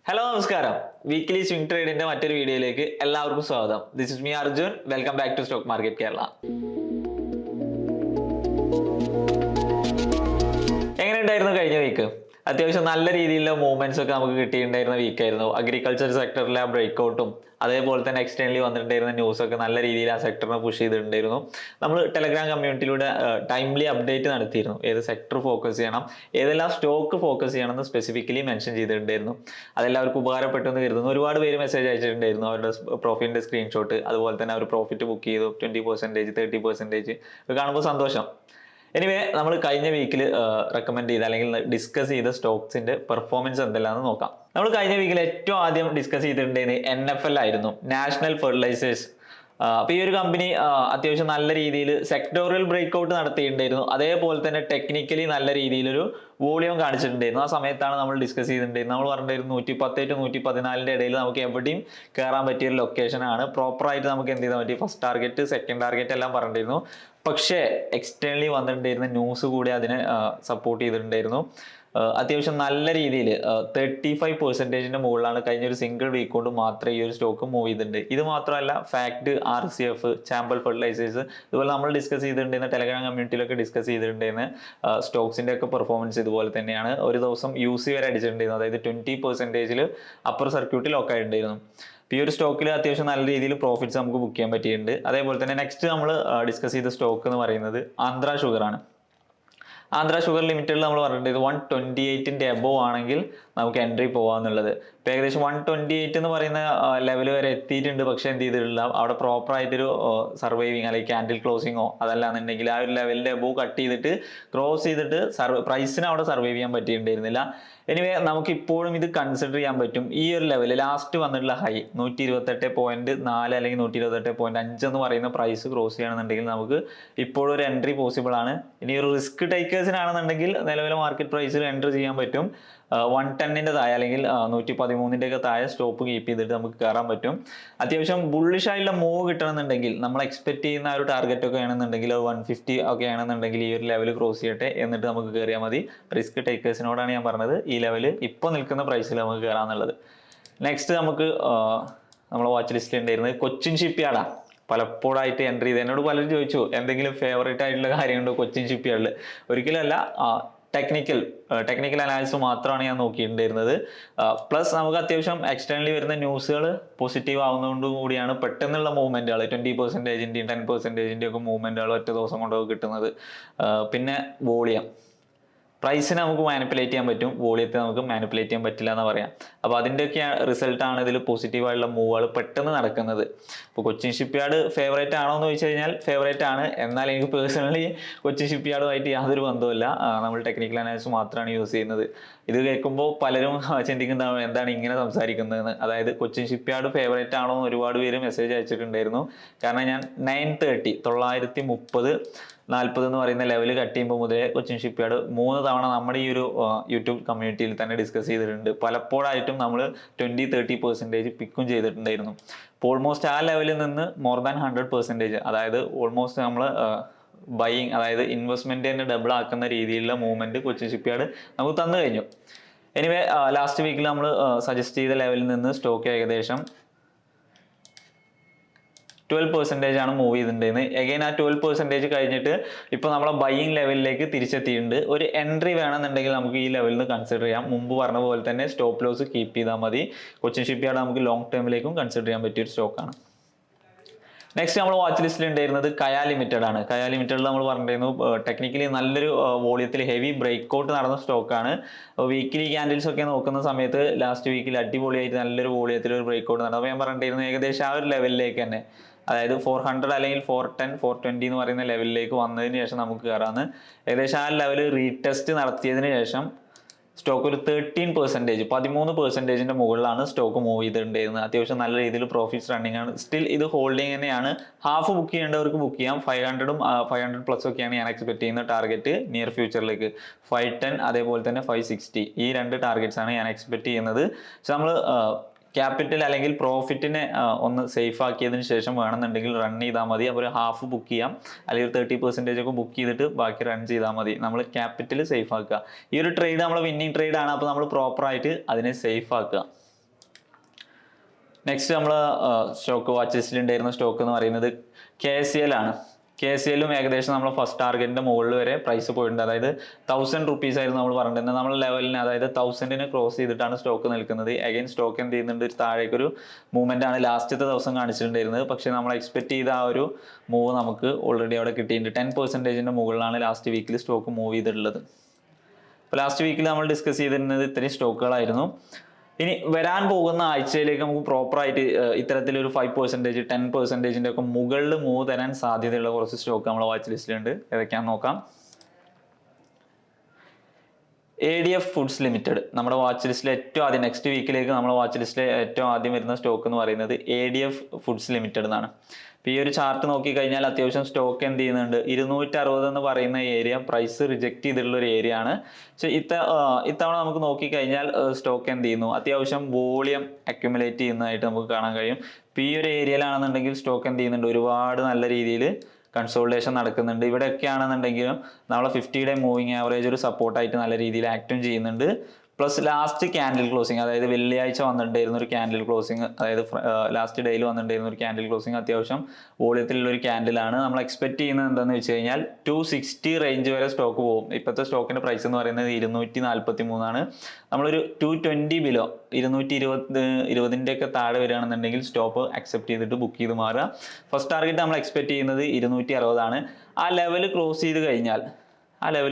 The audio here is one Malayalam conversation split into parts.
ഹലോ നമസ്കാരം. വീക്കിലി സ്വിംഗ് ട്രേഡിന്റെ മറ്റൊരു വീഡിയോയിലേക്ക് എല്ലാവർക്കും സ്വാഗതം. This is me Arjun. Welcome back to stock market Kerala. എങ്ങനെയുണ്ടായിരുന്നു കഴിഞ്ഞ വീക്ക്? അത്യാവശ്യം നല്ല രീതിയിലുള്ള മൂവ്മെന്റ്സ് ഒക്കെ നമുക്ക് കിട്ടിയിട്ടുണ്ടായിരുന്ന വീക്കായിരുന്നു. അഗ്രികൾച്ചർ സെക്ടറിലെ ആ ബ്രേക്ക്ഔട്ടും അതേപോലെ തന്നെ എക്സ്റ്റേണലി വന്നിട്ടുണ്ടായിരുന്ന ന്യൂസ് ഒക്കെ നല്ല രീതിയിൽ ആ സെക്ടറിനെ പുഷ് ചെയ്തിട്ടുണ്ടായിരുന്നു. നമ്മൾ ടെലഗ്രാം കമ്മ്യൂണിറ്റിയിലൂടെ ടൈംലി അപ്ഡേറ്റ് നടത്തിയിരുന്നു. ഏത് സെക്ടർ ഫോക്കസ് ചെയ്യണം, ഏതെല്ലാം സ്റ്റോക്ക് ഫോക്കസ് ചെയ്യണം എന്ന് സ്പെസിഫിക്കലി മെൻഷൻ ചെയ്തിട്ടുണ്ടായിരുന്നു. അതെല്ലാവർക്കും ഉപകാരപ്പെട്ടു എന്ന് കരുതുന്നു. ഒരുപാട് പേര് മെസ്സേജ് അയച്ചിട്ടുണ്ടായിരുന്നു അവരുടെ പ്രോഫിറ്റിന്റെ സ്ക്രീൻഷോട്ട്, അതുപോലെ തന്നെ അവർ പ്രോഫിറ്റ് ബുക്ക് ചെയ്തു 20%, 30%. കാണുമ്പോൾ സന്തോഷം. എനിവേ, നമ്മൾ കഴിഞ്ഞ വീക്കിൽ റെക്കമെൻഡ് ചെയ്ത അല്ലെങ്കിൽ ഡിസ്കസ് ചെയ്ത സ്റ്റോക്സിന്റെ പെർഫോമൻസ് എന്തെല്ലാന്ന് നോക്കാം. നമ്മൾ കഴിഞ്ഞ വീക്കിൽ ഏറ്റവും ആദ്യം ഡിസ്കസ് ചെയ്തിട്ടുണ്ടായിരുന്നത് NFL ആയിരുന്നു, നാഷണൽ ഫെർട്ടിലൈസേഴ്സ്. അപ്പൊ ഈ ഒരു കമ്പനി അത്യാവശ്യം നല്ല രീതിയിൽ സെക്ടോറിയൽ ബ്രേക്ക്ഔട്ട് നടത്തിയിട്ടുണ്ടായിരുന്നു. അതേപോലെ തന്നെ ടെക്നിക്കലി നല്ല രീതിയിലൊരു വോളിയം കാണിച്ചിട്ടുണ്ടായിരുന്നു. ആ സമയത്താണ് നമ്മൾ ഡിസ്കസ് ചെയ്തിട്ടുണ്ടായിരുന്നു. നമ്മൾ പറഞ്ഞിട്ടുണ്ടായിരുന്നു 110 to 114 ഇടയിൽ നമുക്ക് എവിടെയും കയറാൻ പറ്റിയ ഒരു ലൊക്കേഷൻ ആണ്. പ്രോപ്പറായിട്ട് നമുക്ക് എന്ത് ചെയ്താൽ പറ്റി, ഫസ്റ്റ് ടാർഗറ്റ്, സെക്കൻഡ് ടാർഗറ്റ് എല്ലാം പറഞ്ഞിട്ടുണ്ടായിരുന്നു. പക്ഷേ എക്സ്റ്റേണലി വന്നിട്ടുണ്ടായിരുന്ന ന്യൂസ് കൂടി അതിനെ സപ്പോർട്ട് ചെയ്തിട്ടുണ്ടായിരുന്നു. അത്യാവശ്യം നല്ല രീതിയിൽ 35% മുകളിലാണ് കഴിഞ്ഞ ഒരു സിംഗിൾ വീക്ക് കൊണ്ട് മാത്രമേ ഈ ഒരു സ്റ്റോക്ക് മൂവ് ചെയ്തിട്ടുണ്ട്. ഇത് മാത്രമല്ല, ഫാക്ട്, RCF, ചാമ്പൽ ഫെർട്ടിലൈസേഴ്സ്, ഇതുപോലെ നമ്മൾ ഡിസ്കസ് ചെയ്തിട്ടുണ്ടായിരുന്ന ടെലഗ്രാം കമ്മ്യൂണിറ്റിയിലൊക്കെ ഡിസ്കസ് ചെയ്തിട്ടുണ്ടായിരുന്ന സ്റ്റോക്സിന്റെ ഒക്കെ പെർഫോമൻസ് ഇതുപോലെ തന്നെയാണ്. ഒരു ദിവസം UC വരെ അടിച്ചിട്ടുണ്ടായിരുന്നു. അതായത് 20% അപ്പർ സർക്യൂട്ടിൽ ലോക്ക് ആയിട്ടുണ്ടായിരുന്നു. ഈ ഒരു സ്റ്റോക്കിൽ അത്യാവശ്യം നല്ല രീതിയിൽ പ്രോഫിറ്റ്സ് നമുക്ക് ബുക്ക് ചെയ്യാൻ പറ്റിയിട്ടുണ്ട്. അതേപോലെ തന്നെ നെക്സ്റ്റ് നമ്മൾ ഡിസ്കസ് ചെയ്ത സ്റ്റോക്ക് എന്ന് പറയുന്നത് ആന്ധ്ര ഷുഗർ ആണ്. ആന്ധ്ര ഷുഗർ ലിമിറ്റഡിൽ നമ്മൾ പറഞ്ഞിട്ടുണ്ട് 128 എബോവ് ആണെങ്കിൽ നമുക്ക് എൻട്രി പോവാന്നുള്ളത്. ഇപ്പൊ ഏകദേശം 128 എന്ന് പറയുന്ന ലെവൽ വരെ എത്തിയിട്ടുണ്ട്. പക്ഷെ എന്ത് ചെയ്തിട്ടില്ല, അവിടെ പ്രോപ്പർ ആയിട്ടൊരു സർവൈവിങ് അല്ലെങ്കിൽ ക്യാൻഡിൽ ക്ലോസിങ്ങോ അതല്ലാന്നുണ്ടെങ്കിൽ ആ ഒരു ലെവലിന്റെ എബോവ് കട്ട് ചെയ്തിട്ട് ക്രോസ് ചെയ്തിട്ട് പ്രൈസിന് അവിടെ സർവൈവ് ചെയ്യാൻ പറ്റിയിട്ടുണ്ടായിരുന്നില്ല. എനിവേ, നമുക്ക് ഇപ്പോഴും ഇത് കൺസിഡർ ചെയ്യാൻ പറ്റും. ഈ ഒരു ലെവൽ ലാസ്റ്റ് വന്നിട്ടുള്ള ഹൈ 128.4 അല്ലെങ്കിൽ 128.5 എന്ന് പറയുന്ന പ്രൈസ് ക്രോസ് ചെയ്യണമെന്നുണ്ടെങ്കിൽ നമുക്ക് ഇപ്പോഴും ഒരു എൻട്രി പോസിബിൾ ആണ്. ഇനി ഒരു റിസ്ക് ടേക്കേഴ്സിനാണെന്നുണ്ടെങ്കിൽ നിലവിലെ മാർക്കറ്റ് പ്രൈസിൽ എൻട്രി ചെയ്യാൻ പറ്റും. 110 താഴെ അല്ലെങ്കിൽ 113 താഴെ സ്റ്റോപ്പ് കീപ്പ് ചെയ്തിട്ട് നമുക്ക് കയറാൻ പറ്റും. അത്യാവശ്യം ബുള്ളിഷ് ആയിട്ടുള്ള മൂവ് കിട്ടണമെന്നുണ്ടെങ്കിൽ നമ്മൾ എക്സ്പെക്ട് ചെയ്യുന്ന ഒരു ടാർഗറ്റ് ഒക്കെ ആണെന്നുണ്ടെങ്കിൽ 150 ഒക്കെ ആണെന്നുണ്ടെങ്കിൽ ഈ ഒരു ലെവൽ ക്രോസ് ചെയ്യട്ടെ, എന്നിട്ട് നമുക്ക് കയറിയാൽ മതി. റിസ്ക് ടേക്കേഴ്സിനോടാണ് ഞാൻ പറഞ്ഞത് ഈ ലെവൽ ഇപ്പോൾ നിൽക്കുന്ന പ്രൈസിൽ നമുക്ക് കയറാന്നുള്ളത്. നെക്സ്റ്റ് നമുക്ക് നമ്മളെ വാച്ച് ലിസ്റ്റിൽ ഉണ്ടായിരുന്നത് കൊച്ചിൻ ഷിപ്പ്യാർഡാണ്. പലപ്പോഴായിട്ട് എൻട്രി ചെയ്ത് എന്നോട് പലരും ചോദിച്ചു എന്തെങ്കിലും ഫേവറേറ്റ് ആയിട്ടുള്ള കാര്യമുണ്ടോ കൊച്ചിൻ ഷിപ്പ്യാർഡിൽ. ഒരിക്കലല്ല, ടെക്നിക്കൽ അനാലിസിസ് മാത്രമാണ് ഞാൻ നോക്കിയിട്ടുണ്ടായിരുന്നത്. പ്ലസ് നമുക്ക് അത്യാവശ്യം എക്സ്റ്റേണലി വരുന്ന ന്യൂസുകൾ പോസിറ്റീവ് ആവുന്നതുകൊണ്ട് കൂടിയാണ് പെട്ടെന്നുള്ള മൂവ്മെന്റുകൾ 20%, 10% ഒക്കെ മൂവ്മെന്റുകൾ ഒറ്റ ദിവസം കൊണ്ടൊക്കെ കിട്ടുന്നത്. പിന്നെ വോളിയം, പ്രൈസിനെ നമുക്ക് മാനിപ്പുലേറ്റ് ചെയ്യാൻ പറ്റും, വോളിയത്തെ നമുക്ക് മാനിപ്പുലേറ്റ് ചെയ്യാൻ പറ്റില്ല എന്ന് പറയാം. അപ്പോൾ അതിൻ്റെയൊക്കെ റിസൾട്ടാണ് ഇതിൽ പോസിറ്റീവായിട്ടുള്ള മൂവുകൾ പെട്ടെന്ന് നടക്കുന്നത്. ഇപ്പോൾ കൊച്ചിൻ ഷിപ്പ്യാർഡ് ഫേവറേറ്റ് ആണോ എന്ന് ചോദിച്ചു കഴിഞ്ഞാൽ ഫേവറേറ്റ് ആണ്. എന്നാൽ എനിക്ക് പേഴ്സണലി കൊച്ചിൻ ഷിപ്പ്യാർഡുമായിട്ട് യാതൊരു ബന്ധവുമില്ല. നമ്മൾ ടെക്നിക്കൽ അനാലിസിസ് മാത്രമാണ് യൂസ് ചെയ്യുന്നത്. ഇത് കേൾക്കുമ്പോൾ പലരും ചിന്തിക്കുന്നതാണ് എന്താണ് ഇങ്ങനെ സംസാരിക്കുന്നതെന്ന്. അതായത് കൊച്ചിൻ ഷിപ്പ്യാർഡ് ഫേവറേറ്റ് ആണോ എന്ന് ഒരുപാട് പേര് മെസ്സേജ് അയച്ചിട്ടുണ്ടായിരുന്നു. കാരണം ഞാൻ 930 40 എന്ന് പറയുന്ന ലെവൽ കട്ട് ചെയ്യുമ്പോൾ മുതലേ കൊച്ചിൻ ഷിപ്പ്യാർഡ് 3 തവണ നമ്മുടെ ഈ ഒരു യൂട്യൂബ് കമ്മ്യൂണിറ്റിയിൽ തന്നെ ഡിസ്കസ് ചെയ്തിട്ടുണ്ട്. പലപ്പോഴായിട്ടും നമ്മൾ 20-30% പിക്കും ചെയ്തിട്ടുണ്ടായിരുന്നു. അപ്പോൾ ഓൾമോസ്റ്റ് ആ ലെവലിൽ നിന്ന് മോർ ദാൻ 100%, അതായത് ഓൾമോസ്റ്റ് നമ്മൾ ബൈയിങ്, അതായത് ഇൻവെസ്റ്റ്മെന്റ് തന്നെ ഡബിൾ ആക്കുന്ന രീതിയിലുള്ള മൂവ്മെന്റ് കൊച്ചിൻ ഷിപ്പ്യാർഡ് നമുക്ക് തന്നു കഴിഞ്ഞു. എനിവേ, ലാസ്റ്റ് വീക്കിൽ നമ്മൾ സജസ്റ്റ് ചെയ്ത ലെവലിൽ നിന്ന് സ്റ്റോക്ക് ഏകദേശം 12% ആണ് മൂവ് ചെയ്തിട്ടുണ്ടായിരുന്നത്. എഗൈൻ ആ 12% കഴിഞ്ഞിട്ട് ഇപ്പോൾ നമ്മളെ ബൈയിങ് ലെവലിലേക്ക് തിരിച്ചെത്തിയിട്ടുണ്ട്. ഒരു എൻട്രി വേണമെന്നുണ്ടെങ്കിൽ നമുക്ക് ഈ ലെവലിൽ നിന്ന് കൺസിഡർ ചെയ്യാം. മുമ്പ് പറഞ്ഞ പോലെ തന്നെ സ്റ്റോപ്പ് ലോസ് കീപ്പ് ചെയ്താൽ മതി. കൊച്ചിൻ ഷിപ്പ്യാർഡ് നമുക്ക് ലോങ് ടേമിലേക്കും കൺസിഡർ ചെയ്യാൻ പറ്റിയ ഒരു സ്റ്റോക്കാണ്. നെക്സ്റ്റ് നമ്മൾ വാച്ച് ലിസ്റ്റിൽ ഉണ്ടായിരുന്നത് കയ ലിമിറ്റഡ് ആണ്. കയ ലിമിറ്റഡിൽ നമ്മൾ പറഞ്ഞിരുന്നു ടെക്നിക്കലി നല്ലൊരു വോളിയത്തിൽ ഹെവി ബ്രേക്ക്ഔട്ട് നടന്ന സ്റ്റോക്കാണ്. വീക്കിലി ക്യാൻഡിൽസ് ഒക്കെ നോക്കുന്ന സമയത്ത് ലാസ്റ്റ് വീക്കിൽ അടിപൊളിയായിട്ട് നല്ലൊരു വോളിയത്തിൽ ഒരു ബ്രേക്ക്ഔട്ട് നടന്നു. അപ്പോൾ ഞാൻ പറഞ്ഞിരുന്നു ഏകദേശം ആ ഒരു ലെവലിലേക്ക് തന്നെ, അതായത് 400 അല്ലെങ്കിൽ 410, 420 എന്ന് പറയുന്ന ലെവലിലേക്ക് വന്നതിന് ശേഷം നമുക്ക് കയറാമെന്ന്. ഏകദേശം ആ ലെവൽ റീടെസ്റ്റ് നടത്തിയതിന് ശേഷം സ്റ്റോക്ക് ഒരു 13% മുകളിലാണ് സ്റ്റോക്ക് മൂവ് ചെയ്തിട്ടുണ്ടായിരുന്നത്. അത്യാവശ്യം നല്ല രീതിയിൽ പ്രോഫിറ്റ്സ് റണ്ണിങ് ആണ്. സ്റ്റിൽ ഇത് ഹോൾഡിങ് തന്നെയാണ്. ഹാഫ് ബുക്ക് ചെയ്യേണ്ടവർക്ക് ബുക്ക് ചെയ്യാം. 500+ ഒക്കെയാണ് ഞാൻ എക്സ്പെക്ട് ചെയ്യുന്ന ടാർഗറ്റ് നിയർ ഫ്യൂച്ചറിലേക്ക്. 510 അതേപോലെ തന്നെ 560 ഈ 2 ടാർഗറ്റ്സ് ആണ് ഞാൻ എക്സ്പെക്ട് ചെയ്യുന്നത്. പക്ഷെ നമ്മൾ ക്യാപിറ്റൽ അല്ലെങ്കിൽ പ്രോഫിറ്റിനെ ഒന്ന് സേഫ് ആക്കിയതിന് ശേഷം വേണമെന്നുണ്ടെങ്കിൽ റൺ ചെയ്താൽ മതി. അപ്പോൾ ഒരു ഹാഫ് ബുക്ക് ചെയ്യാം, അല്ലെങ്കിൽ 30% ഒക്കെ ബുക്ക് ചെയ്തിട്ട് ബാക്കി റൺ ചെയ്താൽ മതി. നമ്മൾ ക്യാപിറ്റൽ സേഫ് ആക്കുക. ഈ ഒരു ട്രേഡ് നമ്മൾ വിന്നിങ് ട്രേഡ് ആണ്. അപ്പോൾ നമ്മൾ പ്രോപ്പറായിട്ട് അതിനെ സേഫ് ആക്കുക. നെക്സ്റ്റ് നമ്മൾ സ്റ്റോക്ക് വാച്ച് ലിസ്റ്റിൽ ഉണ്ടായിരുന്ന സ്റ്റോക്ക് എന്ന് പറയുന്നത് KCL ആണ്. KCLും ഏകദേശം നമ്മൾ ഫസ്റ്റ് ടാർഗറ്റിന്റെ മുകളിൽ വരെ പ്രൈസ് പോയിട്ടുണ്ട്. അതായത് 1000 റുപ്പീസ് ആയിരുന്നു നമ്മൾ പറഞ്ഞിരുന്നത്. നമ്മൾ ലെവലിന് അതായത് 1000നെ ക്രോസ് ചെയ്തിട്ടാണ് സ്റ്റോക്ക് നിൽക്കുന്നത്. അഗൈൻ സ്റ്റോക്ക് എന്ത് ചെയ്യുന്നുണ്ട്, താഴേക്കൊരു മൂവ്മെന്റ് ആണ് ലാസ്റ്റത്തെ ദിവസം കാണിച്ചിട്ടുണ്ടായിരുന്നത്. പക്ഷേ നമ്മൾ എക്സ്പെക്ട് ചെയ്ത ആ ഒരു മൂവ് നമുക്ക് ഓൾറെഡി അവിടെ കിട്ടിയിട്ടുണ്ട്. 10% മുകളിലാണ് ലാസ്റ്റ് വീക്കിൽ സ്റ്റോക്ക് മൂവ് ചെയ്തിട്ടുള്ളത്. അപ്പോൾ ലാസ്റ്റ് വീക്കിൽ നമ്മൾ ഡിസ്കസ് ചെയ്തിരുന്നത് ഇത്രയും സ്റ്റോക്കുകളായിരുന്നു. ഇനി വരാൻ പോകുന്ന ആഴ്ചയിലേക്ക് നമുക്ക് പ്രോപ്പറായിട്ട് ഇത്തരത്തിലൊരു 5%, 10% ഒക്കെ മുകളിൽ മൂവ് തരാൻ സാധ്യതയുള്ള കുറച്ച് സ്റ്റോക്ക് നമ്മളെ വാച്ച് ലിസ്റ്റിലുണ്ട്. ഏതൊക്കെയാണെന്ന് നോക്കാം. ADF ഫുഡ്സ് ലിമിറ്റഡ് നമ്മുടെ വാച്ച് ലിസ്റ്റിലെ ഏറ്റവും ആദ്യം, നെക്സ്റ്റ് വീക്കിലേക്ക് നമ്മുടെ വാച്ച് ലിസ്റ്റിലെ ഏറ്റവും ആദ്യം വരുന്ന സ്റ്റോക്ക് എന്ന് പറയുന്നത് ADF ഫുഡ്സ് ലിമിറ്റഡ് എന്നാണ്. അപ്പോൾ ഈ ഒരു ചാർട്ട് നോക്കിക്കഴിഞ്ഞാൽ അത്യാവശ്യം സ്റ്റോക്ക് എന്ത് ചെയ്യുന്നുണ്ട്, 260 എന്ന് പറയുന്ന ഏരിയ പ്രൈസ് റിജക്ട് ചെയ്തിട്ടുള്ള ഒരു ഏരിയ ആണ്. പക്ഷേ ഇത്തവണ നമുക്ക് നോക്കിക്കഴിഞ്ഞാൽ സ്റ്റോക്ക് എന്ത് ചെയ്യുന്നു, അത്യാവശ്യം വോളിയം അക്യുമുലേറ്റ് ചെയ്യുന്നതായിട്ട് നമുക്ക് കാണാൻ കഴിയും. ഇപ്പോൾ ഈ ഒരു ഏരിയയിലാണെന്നുണ്ടെങ്കിൽ സ്റ്റോക്ക് എന്ത് ചെയ്യുന്നുണ്ട്, ഒരുപാട് നല്ല രീതിയിൽ കൺസോൾട്ടേഷൻ നടക്കുന്നുണ്ട്. ഇവിടെയൊക്കെയാണെന്നുണ്ടെങ്കിലും നമ്മളെ 50-ഡേ മൂവിങ് ആവറേജ് ഒരു സപ്പോർട്ടായിട്ട് നല്ല രീതിയിൽ ആക്റ്റും ചെയ്യുന്നുണ്ട്. പ്ലസ് ലാസ്റ്റ് ക്യാൻഡിൽ ക്ലോസിങ്, അതായത് വെള്ളിയാഴ്ച വന്നിട്ടുണ്ടായിരുന്ന ഒരു ക്യാൻഡിൽ ക്ലോസിങ്, അതായത് ലാസ്റ്റ് ഡേയിൽ വന്നിട്ടുണ്ടായിരുന്ന ഒരു ക്യാൻഡിൽ ക്ലോസിങ് അത്യാവശ്യം വോളിയത്തിലുള്ള ഒരു ക്യാൻഡിലാണ്. നമ്മൾ എക്സ്പെക്ട് ചെയ്യുന്നത് എന്താണെന്ന് വെച്ച് കഴിഞ്ഞാൽ 260 റേഞ്ച് വരെ സ്റ്റോക്ക് പോകും. ഇപ്പോഴത്തെ സ്റ്റോക്കിന്റെ പ്രൈസ് എന്ന് പറയുന്നത് 243 നമ്മളൊരു 220 ബിലോ 220 ഒക്കെ താഴെ വരികയാണെന്നുണ്ടെങ്കിൽ സ്റ്റോപ്പ് അക്സെപ്റ്റ് ചെയ്തിട്ട് ബുക്ക് ചെയ്ത് മാറുക. ഫസ്റ്റ് ടാർഗറ്റ് നമ്മൾ എക്സ്പെക്ട് ചെയ്യുന്നത് 260 ആ ലെവൽ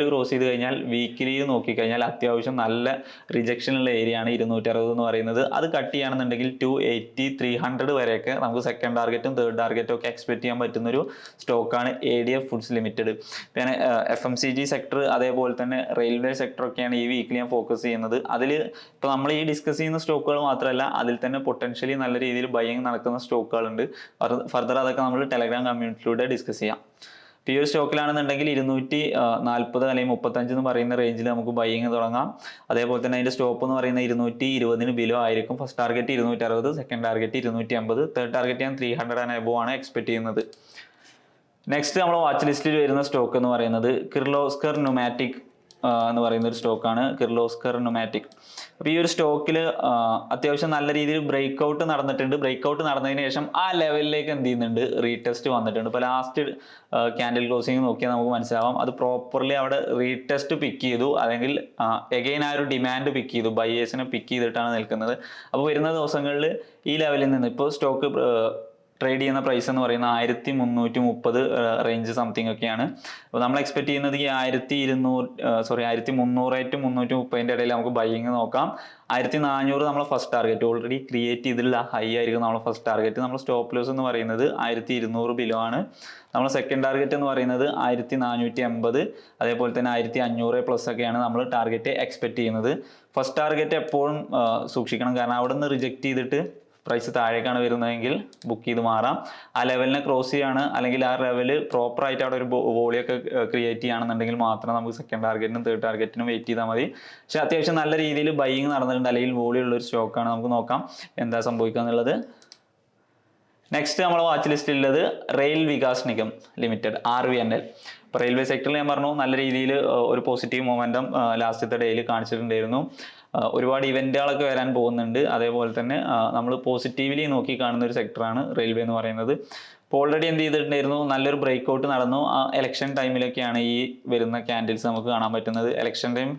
ക്രോസ് ചെയ്ത് കഴിഞ്ഞാൽ വീക്കിലി നോക്കിക്കഴിഞ്ഞാൽ അത്യാവശ്യം നല്ല റിജക്ഷനുള്ള ഏരിയ ആണ് 260 എന്ന് പറയുന്നത്. അത് കട്ട് ചെയ്യുകയാണെന്നുണ്ടെങ്കിൽ 280, 300 വരെയൊക്കെ നമുക്ക് സെക്കൻഡ് ടാർഗറ്റും തേർഡ് ടാർഗറ്റും ഒക്കെ എക്സ്പെക്ട് ചെയ്യാൻ പറ്റുന്ന ഒരു സ്റ്റോക്കാണ് ADF ഫുഡ്സ് ലിമിറ്റഡ്. പിന്നെ FMCG സെക്ടർ അതേപോലെ തന്നെ റെയിൽവേ സെക്ടർ ഒക്കെയാണ് ഈ വീക്കിൽ ഞാൻ ഫോക്കസ് ചെയ്യുന്നത്. അതിൽ ഇപ്പോൾ നമ്മൾ ഈ ഡിസ്കസ് ചെയ്യുന്ന സ്റ്റോക്കുകൾ മാത്രമല്ല, അതിൽ തന്നെ പൊട്ടൻഷ്യലി നല്ല രീതിയിൽ ബൈയിങ് നടക്കുന്ന സ്റ്റോക്കുകളുണ്ട്. ഫർദർ അതൊക്കെ നമ്മൾ ടെലഗ്രാം കമ്മ്യൂണിറ്റിയിലൂടെ ഡിസ്കസ് ചെയ്യാം. ഈ ഒരു സ്റ്റോക്കിലാണെന്നുണ്ടെങ്കിൽ 240 അല്ലെങ്കിൽ 35 എന്ന് പറയുന്ന റേഞ്ചിൽ നമുക്ക് ബൈയിങ് തുടങ്ങാം. അതേപോലെ തന്നെ അതിന്റെ സ്റ്റോപ്പ് എന്ന് പറയുന്നത് 220 ബിലോ ആയിരിക്കും. First target 260, second target 250, third target ഞാൻ 300 ആൻഡ് എബോ ആണ് എക്സ്പെക്ട് ചെയ്യുന്നത്. നെക്സ്റ്റ് നമ്മൾ വാച്ച് ലിസ്റ്റിൽ വരുന്ന സ്റ്റോക്ക് എന്ന് പറയുന്നത് കിർലോസ്കർ ന്യൂമാറ്റിക് എന്ന് പറയുന്ന ഒരു സ്റ്റോക്കാണ്. കിർലോസ്കർ ന്യൂമാറ്റിക്. അപ്പോൾ ഈ ഒരു സ്റ്റോക്കിൽ അത്യാവശ്യം നല്ല രീതിയിൽ ബ്രേക്ക് ഔട്ട് നടന്നിട്ടുണ്ട്. ബ്രേക്ക് ഔട്ട് നടന്നതിന് ശേഷം ആ ലെവലിലേക്ക് എന്ത് ചെയ്യുന്നുണ്ട്, റീടെസ്റ്റ് വന്നിട്ടുണ്ട്. ഇപ്പോൾ ലാസ്റ്റ് ക്യാൻഡിൽ ക്ലോസിങ് നോക്കിയാൽ നമുക്ക് മനസ്സിലാവാം, അത് പ്രോപ്പർലി അവിടെ റീടെസ്റ്റ് പിക്ക് ചെയ്തു, അല്ലെങ്കിൽ എഗെയിൻ ആ ഒരു ഡിമാൻഡ് പിക്ക് ചെയ്തു, ബയേഴ്സിനെ പിക്ക് ചെയ്തിട്ടാണ് നിൽക്കുന്നത്. അപ്പോൾ വരുന്ന ദിവസങ്ങളിൽ ഈ ലെവലിൽ നിന്ന് ഇപ്പോൾ സ്റ്റോക്ക് ട്രേഡ് ചെയ്യുന്ന പ്രൈസ് എന്ന് പറയുന്നത് 1330 റേഞ്ച് സംതിങ് ഒക്കെയാണ്. അപ്പോൾ നമ്മൾ എക്സ്പെക്ട് ചെയ്യുന്നത് ഈ 1300 to 330 ഇടയിൽ നമുക്ക് ബൈയിങ് നോക്കാം. 1400 നമ്മളെ ഫസ്റ്റ് ടാർഗറ്റ്, ഓൾറെഡി ക്രിയേറ്റ് ചെയ്തിട്ടുള്ള ഹൈ ആയിരിക്കും നമ്മളെ ഫസ്റ്റ് ടാർഗറ്റ്. നമ്മൾ സ്റ്റോപ്പ് ലോസ് എന്ന് പറയുന്നത് 1200 ബിലോ ആണ്. നമ്മൾ സെക്കൻഡ് ടാർഗറ്റ് എന്ന് പറയുന്നത് 1480, അതേപോലെ തന്നെ 1500 പ്ലസ് ഒക്കെയാണ് നമ്മൾ ടാർഗറ്റ് എക്സ്പെക്ട് ചെയ്യുന്നത്. ഫസ്റ്റ് ടാർഗറ്റ് എപ്പോഴും സൂക്ഷിക്കണം, കാരണം അവിടെ നിന്ന് റിജക്ട് ചെയ്തിട്ട് പ്രൈസ് താഴേക്കാണ് വരുന്നതെങ്കിൽ ബുക്ക് ചെയ്ത് മാറാം. ആ ലെവലിനെ ക്രോസ് ചെയ്യാണ്, അല്ലെങ്കിൽ ആ ലെവല് പ്രോപ്പറായിട്ട് അവിടെ ഒരു വോളിയൊക്കെ ക്രിയേറ്റ് ചെയ്യുകയാണെന്നുണ്ടെങ്കിൽ മാത്രം നമുക്ക് സെക്കൻഡ് ടാർഗറ്റിനും തേർഡ് ടാർഗറ്റിനും വെയിറ്റ് ചെയ്താൽ മതി. പക്ഷേ അത്യാവശ്യം നല്ല രീതിയിൽ ബൈയിങ് നടന്നിട്ടുണ്ട്, അല്ലെങ്കിൽ വോളിയുള്ള ഒരു സ്റ്റോക്കാണ്. നമുക്ക് നോക്കാം എന്താ സംഭവിക്കുക എന്നുള്ളത്. നെക്സ്റ്റ് നമ്മൾ വാച്ച് ലിസ്റ്റിലുള്ളത് rail Vikas Nigam limited, RVNL. ഇപ്പോൾ റെയിൽവേ സെക്ടറിൽ ഞാൻ പറഞ്ഞു നല്ല രീതിയിൽ ഒരു പോസിറ്റീവ് മൊമെൻറ്റം ലാസ്റ്റത്തെ ഡേയിൽ കാണിച്ചിട്ടുണ്ടായിരുന്നു. ഒരുപാട് ഇവൻറ്റുകളൊക്കെ വരാൻ പോകുന്നുണ്ട്. അതേപോലെ തന്നെ നമ്മൾ പോസിറ്റീവ്ലി നോക്കി കാണുന്ന ഒരു സെക്ടറാണ് റെയിൽവേ എന്ന് പറയുന്നത്. ഇപ്പോൾ ഓൾറെഡി എന്ത് ചെയ്തിട്ടുണ്ടായിരുന്നു, നല്ലൊരു ബ്രേക്ക് ഔട്ട് നടന്നു. ആ ഇലക്ഷൻ ടൈമിലൊക്കെയാണ് ഈ വരുന്ന ക്യാൻഡിൽസ് നമുക്ക് കാണാൻ പറ്റുന്നത്. ഇലക്ഷൻ ടൈം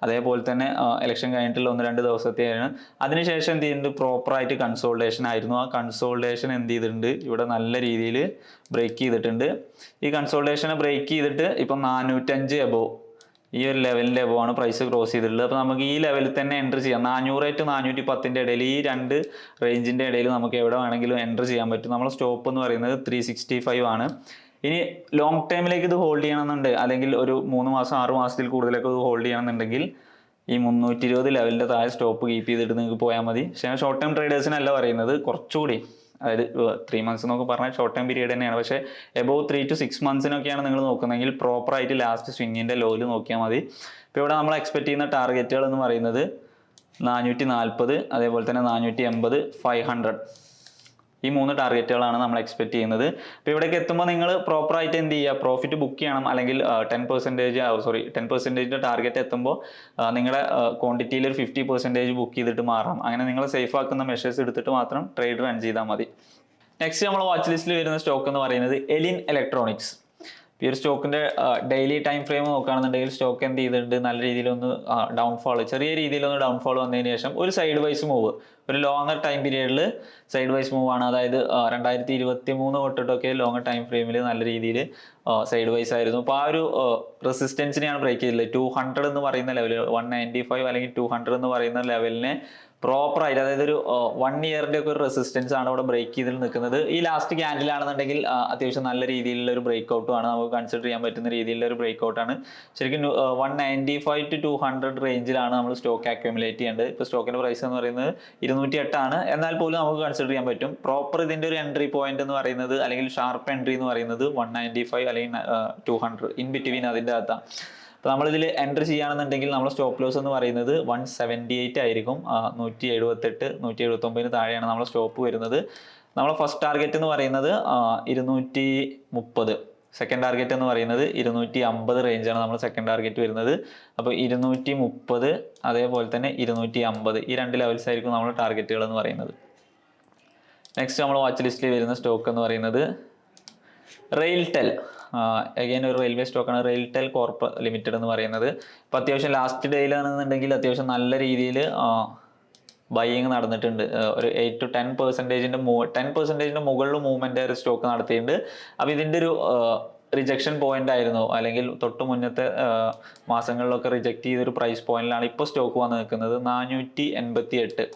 അതേപോലെ തന്നെ ഇലക്ഷൻ കഴിഞ്ഞിട്ടുള്ള 1-2 ദിവസത്തെയാണ്. അതിനുശേഷം എന്ത് ചെയ്യുന്നുണ്ട്, പ്രോപ്പറായിട്ട് കൺസോൾട്ടേഷൻ ആയിരുന്നു. ആ കൺസോൾട്ടേഷൻ എന്ത് ചെയ്തിട്ടുണ്ട്, ഇവിടെ നല്ല രീതിയിൽ ബ്രേക്ക് ചെയ്തിട്ടുണ്ട്. ഈ കൺസോൾട്ടേഷനെ ബ്രേക്ക് ചെയ്തിട്ട് ഇപ്പം 405 എബോവ്, ഈ ഒരു ലെവലിൻ്റെ എബോ ആണ് പ്രൈസ് ക്രോസ് ചെയ്തിട്ടുള്ളത്. അപ്പോൾ നമുക്ക് ഈ ലെവലിൽ തന്നെ എൻ്റർ ചെയ്യാം. 400 to 410 ഇടയിൽ, ഈ രണ്ട് റേഞ്ചിൻ്റെ ഇടയിൽ നമുക്ക് എവിടെ വേണമെങ്കിലും എൻ്റർ ചെയ്യാൻ പറ്റും. നമ്മൾ സ്റ്റോപ്പ് എന്ന് പറയുന്നത് 365 ആണ്. ഇനി ലോങ് ടൈമിലേക്ക് ഇത് ഹോൾഡ് ചെയ്യണമെന്നുണ്ട്, അല്ലെങ്കിൽ ഒരു 3 മാസം 6 മാസത്തിൽ കൂടുതലൊക്കെ ഇത് ഹോൾഡ് ചെയ്യണമെന്നുണ്ടെങ്കിൽ ഈ 320 ലെവലിൻ്റെ താഴെ സ്റ്റോപ്പ് കീപ്പ് ചെയ്തിട്ട് നിങ്ങൾക്ക് പോയാൽ മതി. പക്ഷേ ഷോർട്ട് ടൈം ട്രേഡേഴ്സിനല്ല പറയുന്നത്, കുറച്ചുകൂടി, അതായത് 3 months എന്നൊക്കെ പറഞ്ഞാൽ ഷോർട്ട് ടൈം പീരീഡ് തന്നെയാണ്. പക്ഷേ എബോവ് 3 to 6 months നിങ്ങൾ നോക്കുന്നതെങ്കിൽ പ്രോപ്പറായിട്ട് ലാസ്റ്റ് സ്വിങ്ങിൻ്റെ ലോയിൽ നോക്കിയാൽ മതി. ഇപ്പോൾ ഇവിടെ നമ്മൾ എക്സ്പെക്ട് ചെയ്യുന്ന ടാർഗറ്റുകൾ എന്ന് പറയുന്നത് 440, അതേപോലെ തന്നെ 480, 500. ഈ 3 ടാർഗറ്റുകളാണ് നമ്മൾ എക്സ്പെക്ട് ചെയ്യുന്നത്. അപ്പോൾ ഇവിടേക്ക് എത്തുമ്പോൾ നിങ്ങൾ പ്രോപ്പറായിട്ട് എന്ത് ചെയ്യുക, പ്രോഫിറ്റ് ബുക്ക് ചെയ്യണം. അല്ലെങ്കിൽ 10% ടാർഗറ്റ് എത്തുമ്പോൾ നിങ്ങളുടെ ക്വാണ്ടിറ്റിയിൽ ഒരു 50% ബുക്ക് ചെയ്തിട്ട് മാറാം. അങ്ങനെ നിങ്ങൾ സേഫ് ആക്കുന്ന മെഷേഴ്സ് എടുത്തിട്ട് മാത്രം ട്രേഡ് റൺ ചെയ്താൽ മതി. നെക്സ്റ്റ് നമ്മൾ വാച്ച് ലിസ്റ്റിൽ വരുന്ന സ്റ്റോക്ക് എന്ന് പറയുന്നത് എലിൻ ഇലക്ട്രോണിക്സ്. ഈ ഒരു സ്റ്റോക്കിന്റെ ഡെയിലി ടൈം ഫ്രെയിം നോക്കുകയാണെന്നുണ്ടെങ്കിൽ സ്റ്റോക്ക് എന്ത് ചെയ്തിട്ടുണ്ട്, നല്ല രീതിയിലൊന്ന് ഡൗൺഫോൾ, ചെറിയ രീതിയിലൊന്ന് ഡൗൺഫോൾ വന്നതിന് ശേഷം ഒരു സൈഡ് വൈസ് മൂവ്, ഒരു ലോങ്ങർ ടൈം പീരീഡിൽ സൈഡ് വൈസ് മൂവ് ആണ്. അതായത് 2023 തൊട്ടിട്ടൊക്കെ ലോങ്ങർ ടൈം ഫ്രെയിമിൽ നല്ല രീതിയിൽ സൈഡ് വൈസ് ആയിരുന്നു. അപ്പോൾ ആ ഒരു റെസിസ്റ്റൻസിനെയാണ് ബ്രേക്ക് ചെയ്തിട്ടുള്ളത്. 200 എന്ന് പറയുന്ന ലെവൽ, 195 അല്ലെങ്കിൽ 200 എന്ന് പറയുന്ന ലെവലിനെ പ്രോപ്പറായിട്ട്, അതായത് ഒരു 1 ഇയറിന്റെ ഒക്കെ ഒരു റെസിസ്റ്റൻസ് ആണ് ഇവിടെ ബ്രേക്ക് ചെയ്തിൽ നിൽക്കുന്നത്. ഈ ലാസ്റ്റ് ക്യാൻഡിലാണെന്നുണ്ടെങ്കിൽ അത്യാവശ്യം നല്ല രീതിയിലുള്ള ഒരു ബ്രേക്ക് ഔട്ടും ആണ്, നമുക്ക് കൺസിഡർ ചെയ്യാൻ പറ്റുന്ന രീതിയിലുള്ള ഒരു ബ്രേക്ക് ഔട്ടാണ്. ശരിക്കും 195 to 200 റേഞ്ചിലാണ് നമ്മൾ സ്റ്റോക്ക് അക്യുമുലേറ്റ് ചെയ്യേണ്ടത്. ഇപ്പോൾ സ്റ്റോക്കിന്റെ പ്രൈസ് എന്ന് പറയുന്നത് 208 ആണ്. എന്നാൽ പോലും നമുക്ക് കൺസിഡർ ചെയ്യാൻ പറ്റും. പ്രോപ്പർ ഇതിന്റെ ഒരു എൻട്രി പോയിന്റ് എന്ന് പറയുന്നത്, അല്ലെങ്കിൽ ഷാർപ്പ് എൻട്രി എന്ന് പറയുന്നത് 195 അല്ലെങ്കിൽ 200 ഇൻ ബിറ്റ്വീൻ അതിൻ്റെ അകത്താണ്. അപ്പോൾ നമ്മളിതിൽ എൻട്രി ചെയ്യുകയാണെന്നുണ്ടെങ്കിൽ നമ്മൾ സ്റ്റോപ്പ് ലോസ് എന്ന് പറയുന്നത് 178 ആയിരിക്കും. 178, 179 താഴെയാണ് നമ്മൾ സ്റ്റോപ്പ് വരുന്നത്. നമ്മൾ ഫസ്റ്റ് ടാർഗറ്റ് എന്ന് പറയുന്നത് 230, സെക്കൻഡ് ടാർഗറ്റ് എന്ന് പറയുന്നത് 250 റേഞ്ചാണ് നമ്മൾ സെക്കൻഡ് ടാർഗറ്റ് വരുന്നത്. അപ്പോൾ 230 അതേപോലെ തന്നെ 250 ഈ 2 ലെവൽസ് ആയിരിക്കും നമ്മൾ ടാർഗറ്റുകൾ എന്ന് പറയുന്നത്. നെക്സ്റ്റ് നമ്മൾ വാച്ച് ലിസ്റ്റിൽ വരുന്ന സ്റ്റോക്ക് എന്ന് പറയുന്നത് റെയിൽടെൽ. അഗൈൻ ഒരു റെയിൽവേ സ്റ്റോക്കാണ് റെയിൽടെൽ കോർപ്പ് ലിമിറ്റഡ് എന്ന് പറയുന്നത്. ഇപ്പോൾ അത്യാവശ്യം ലാസ്റ്റ് ഡേയിലാണെന്നുണ്ടെങ്കിൽ അത്യാവശ്യം നല്ല രീതിയിൽ ബൈയിങ് നടന്നിട്ടുണ്ട്. ഒരു 8 to 10% മുകളിൽ മൂവ്മെന്റ് ഒരു സ്റ്റോക്ക് നടത്തിയിട്ടുണ്ട്. അപ്പോൾ ഇതിൻ്റെ ഒരു റിജക്ഷൻ പോയിന്റ് ആയിരുന്നു, അല്ലെങ്കിൽ തൊട്ട് മുന്നത്തെ മാസങ്ങളിലൊക്കെ റിജക്ട് ചെയ്തൊരു പ്രൈസ് പോയിന്റിലാണ് ഇപ്പോൾ സ്റ്റോക്ക് വന്ന് നിൽക്കുന്നത് 488.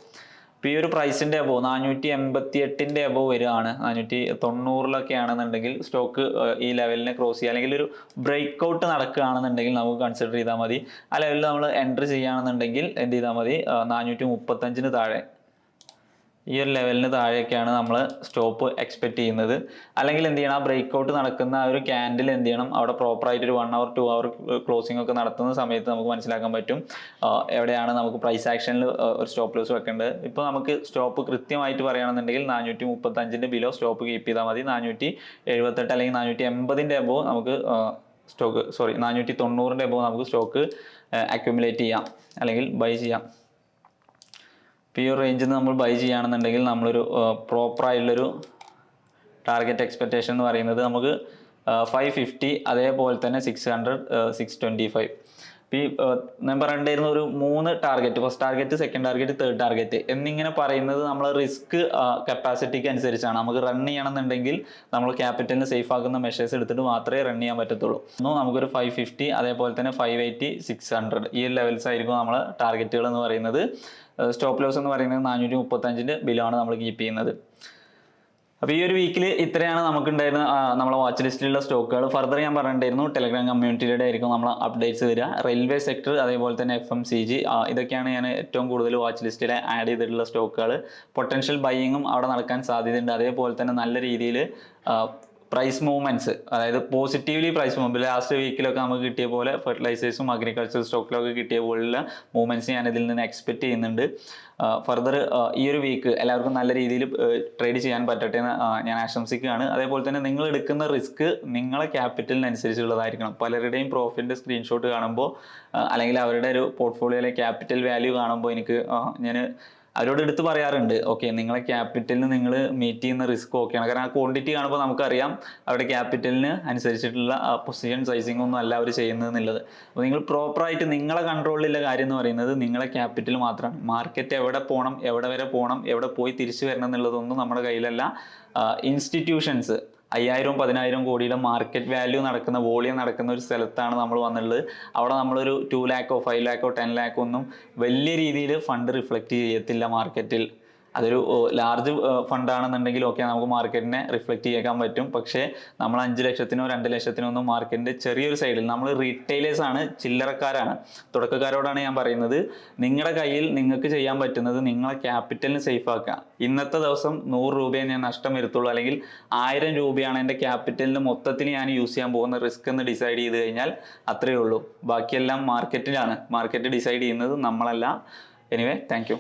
ഇപ്പോൾ ഈ ഒരു പ്രൈസിൻ്റെ അബോവ് 488 അബോവ് വരികയാണ്. 490 ആണെന്നുണ്ടെങ്കിൽ സ്റ്റോക്ക് ഈ ലെവലിനെ ക്രോസ് ചെയ്യുക, അല്ലെങ്കിൽ ഒരു ബ്രേക്ക് ഔട്ട് നടക്കുകയാണെന്നുണ്ടെങ്കിൽ നമുക്ക് കൺസിഡർ ചെയ്താൽ മതി. ആ ലെവലിൽ നമ്മൾ എൻട്രി ചെയ്യുകയാണെന്നുണ്ടെങ്കിൽ എന്ത് ചെയ്താൽ മതി, 435 താഴെ, ഈ ഒരു ലെവലിന് താഴെയൊക്കെയാണ് നമ്മൾ സ്റ്റോപ്പ് എക്സ്പെക്ട് ചെയ്യുന്നത്. അല്ലെങ്കിൽ എന്ത് ചെയ്യണം, ആ ബ്രേക്ക് ഔട്ട് നടക്കുന്ന ആ ഒരു ക്യാൻഡിൽ എന്ത് ചെയ്യണം, അവിടെ പ്രോപ്പറായിട്ട് ഒരു 1 hour 2 hour ക്ലോസിംഗ് ഒക്കെ നടത്തുന്ന സമയത്ത് നമുക്ക് മനസ്സിലാക്കാൻ പറ്റും എവിടെയാണ് നമുക്ക് പ്രൈസ് ആക്ഷനിൽ ഒരു സ്റ്റോപ്പ് ലോസ് വെക്കേണ്ടത്. ഇപ്പോൾ നമുക്ക് സ്റ്റോപ്പ് കൃത്യമായിട്ട് പറയുകയാണെന്നുണ്ടെങ്കിൽ 435 ബിലോ സ്റ്റോപ്പ് കീപ്പ് ചെയ്താൽ മതി. 478 അല്ലെങ്കിൽ 480 അബോവ് നമുക്ക് സ്റ്റോക്ക് 490 അബോവ് നമുക്ക് സ്റ്റോക്ക് അക്യുമുലേറ്റ് ചെയ്യാം അല്ലെങ്കിൽ ബൈ ചെയ്യാം. ഇപ്പോൾ ഈ ഒരു റേഞ്ചിൽ നിന്ന് നമ്മൾ ബൈ ചെയ്യുകയാണെന്നുണ്ടെങ്കിൽ നമ്മളൊരു പ്രോപ്പറായിട്ടുള്ളൊരു ടാർഗറ്റ് എക്സ്പെക്റ്റേഷൻ എന്ന് പറയുന്നത് നമുക്ക് 550, അതേപോലെ തന്നെ 600, 625. ഇപ്പോൾ ഈ ഞാൻ പറയേണ്ടിയിരുന്ന ഒരു 3 target, first target, second target, third target എന്നിങ്ങനെ പറയുന്നത് നമ്മൾ റിസ്ക് കപ്പാസിറ്റിക്ക് അനുസരിച്ചാണ്. നമുക്ക് റൺ ചെയ്യണമെന്നുണ്ടെങ്കിൽ നമ്മൾ ക്യാപിറ്റലിന് സേഫ് ആക്കുന്ന മെഷേഴ്സ് എടുത്തിട്ട് മാത്രമേ റൺ ചെയ്യാൻ പറ്റത്തുള്ളൂ. നമുക്കൊരു 550, അതേപോലെ തന്നെ 580, 600 ഈ ലെവൽസ് ആയിരിക്കും നമ്മൾ ടാർഗറ്റുകൾ എന്ന് പറയുന്നത്. സ്റ്റോപ്പ് ലോസ് എന്ന് പറയുന്നത് 435 ബിലോ ആണ് നമ്മൾ കീപ്പ് ചെയ്യുന്നത്. അപ്പോൾ ഈ ഒരു വീക്കിൽ ഇത്രയാണ് നമുക്കുണ്ടായിരുന്ന നമ്മളെ വാച്ച് ലിസ്റ്റിലുള്ള സ്റ്റോക്കുകൾ. ഫർദർ ഞാൻ പറഞ്ഞിട്ടുണ്ടായിരുന്നു ടെലഗ്രാം കമ്മ്യൂണിറ്റിയുടെ ആയിരിക്കും നമ്മൾ അപ്ഡേറ്റ്സ് വരിക. റെയിൽവേ സെക്ടർ, അതേപോലെ തന്നെ FMCG, ഇതൊക്കെയാണ് ഞാൻ ഏറ്റവും കൂടുതൽ വാച്ച് ലിസ്റ്റിൽ ആഡ് ചെയ്തിട്ടുള്ള സ്റ്റോക്കുകൾ. പൊട്ടൻഷ്യൽ ബൈയിങ്ങും അവിടെ നടക്കാൻ സാധ്യതയുണ്ട്. അതേപോലെ തന്നെ നല്ല രീതിയിൽ പ്രൈസ് മൂവ്മെന്റ്സ്, അതായത് പോസിറ്റീവ്ലി പ്രൈസ് മൂവ്മെന്റ് ലാസ്റ്റ് വീക്കിലൊക്കെ നമുക്ക് കിട്ടിയ പോലെ ഫെർട്ടിലൈസേഴ്സും അഗ്രികൾച്ചർ സ്റ്റോക്കിലൊക്കെ കിട്ടിയ പോലുള്ള മൂവ്മെന്റ്സ് ഞാൻ ഇതിൽ നിന്ന് എക്സ്പെക്ട് ചെയ്യുന്നുണ്ട്. ഫർദർ ഈ ഒരു വീക്ക് എല്ലാവർക്കും നല്ല രീതിയിൽ ട്രേഡ് ചെയ്യാൻ പറ്റട്ടെ എന്ന് ഞാൻ ആശംസിക്കുകയാണ്. അതേപോലെ തന്നെ നിങ്ങൾ എടുക്കുന്ന റിസ്ക് നിങ്ങളെ ക്യാപിറ്റലിനനുസരിച്ചുള്ളതായിരിക്കണം. പലരുടെയും പ്രോഫിറ്റിൻ്റെ സ്ക്രീൻഷോട്ട് കാണുമ്പോൾ അല്ലെങ്കിൽ അവരുടെ ഒരു പോർട്ട്ഫോളിയോയിലെ ക്യാപിറ്റൽ വാല്യൂ കാണുമ്പോൾ ഞാൻ അവരോട് എടുത്ത് പറയാറുണ്ട്, ഓക്കെ നിങ്ങളെ ക്യാപിറ്റലിന് നിങ്ങൾ മീറ്റ് ചെയ്യുന്ന റിസ്ക് ഓക്കെയാണ്. കാരണം ആ ക്വാണ്ടിറ്റി കാണുമ്പോൾ നമുക്കറിയാം അവരുടെ ക്യാപിറ്റലിന് അനുസരിച്ചിട്ടുള്ള പൊസിഷൻ സൈസിങ് ഒന്നും അല്ല അവർ ചെയ്യുന്നത് എന്നുള്ളത്. അപ്പോൾ നിങ്ങൾ പ്രോപ്പറായിട്ട് നിങ്ങളെ കൺട്രോളിലുള്ള കാര്യം എന്ന് പറയുന്നത് നിങ്ങളെ ക്യാപിറ്റൽ മാത്രമാണ്. മാർക്കറ്റ് എവിടെ പോകണം, എവിടെ വരെ പോകണം, എവിടെ പോയി തിരിച്ചു വരണം എന്നുള്ളതൊന്നും നമ്മുടെ കയ്യിലല്ല. ഇൻസ്റ്റിറ്റ്യൂഷൻസ് 5000, 10000 കോടിയുടെ മാർക്കറ്റ് വാല്യൂ നടക്കുന്ന, വോളിയം നടക്കുന്ന ഒരു സ്ഥലത്താണ് നമ്മൾ വന്നുള്ളത്. അവിടെ നമ്മളൊരു 2 lakhോ 5 lakhോ 10 lakhോ ഒന്നും വലിയ രീതിയിൽ ഫണ്ട് റിഫ്ലക്റ്റ് ചെയ്യത്തില്ല മാർക്കറ്റിൽ. അതൊരു ലാർജ് ഫണ്ടാണെന്നുണ്ടെങ്കിൽ ഓക്കെ നമുക്ക് മാർക്കറ്റിനെ റിഫ്ലക്റ്റ് ചെയ്യാൻ പറ്റും. പക്ഷേ നമ്മൾ 5 ലക്ഷത്തിനോ 2 ലക്ഷത്തിനോ ഒന്നും മാർക്കറ്റിൻ്റെ ചെറിയൊരു സൈഡിൽ, നമ്മൾ റീറ്റെയിലേഴ്സ് ആണ്, ചില്ലറക്കാരാണ്, തുടക്കക്കാരോടാണ് ഞാൻ പറയുന്നത്. നിങ്ങളുടെ കയ്യിൽ നിങ്ങൾക്ക് ചെയ്യാൻ പറ്റുന്നത് നിങ്ങളെ ക്യാപിറ്റലിന് സേഫ് ആക്കുക. ഇന്നത്തെ ദിവസം 100 രൂപയെ ഞാൻ നഷ്ടം വരുത്തുള്ളൂ, അല്ലെങ്കിൽ 1000 രൂപയാണ് എൻ്റെ ക്യാപിറ്റലിന് മൊത്തത്തിൽ ഞാൻ യൂസ് ചെയ്യാൻ പോകുന്ന റിസ്ക് എന്ന് ഡിസൈഡ് ചെയ്ത് കഴിഞ്ഞാൽ അത്രയേ ഉള്ളൂ. ബാക്കിയെല്ലാം മാർക്കറ്റിലാണ്. മാർക്കറ്റ് ഡിസൈഡ് ചെയ്യുന്നത് നമ്മളല്ല. Anyway, thank you.